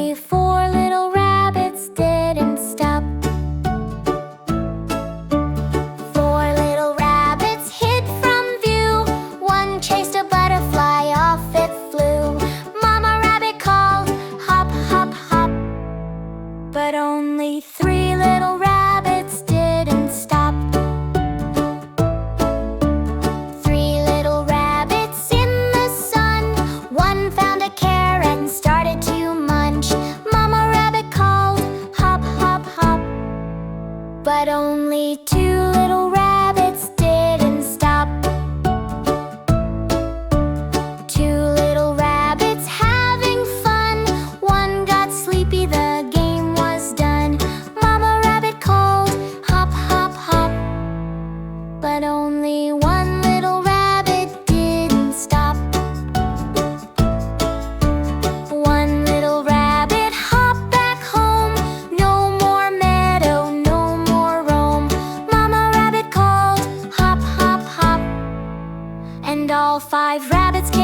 only 4 little rabbits didn't stop. 4 little rabbits hid from view. One chased a butterfly, off it flew. Mama rabbit called, hop, hop, hop. But only 3 little rabbits didn't stop. 3 little rabbits in the sun. One found a carrot and started to munch. Mama rabbit called, hop, hop, hop. But only 2 little rabbits didn't stop. 2 little rabbits having fun. One got sleepy, the game was done. Mama rabbit called, hop, hop, hop. But only 1 little rabbit didn't stop. 1 little rabbit hopped back home. No more meadow, no more roam. Mama rabbit called, hop, hop, hop. And all 5 rabbits came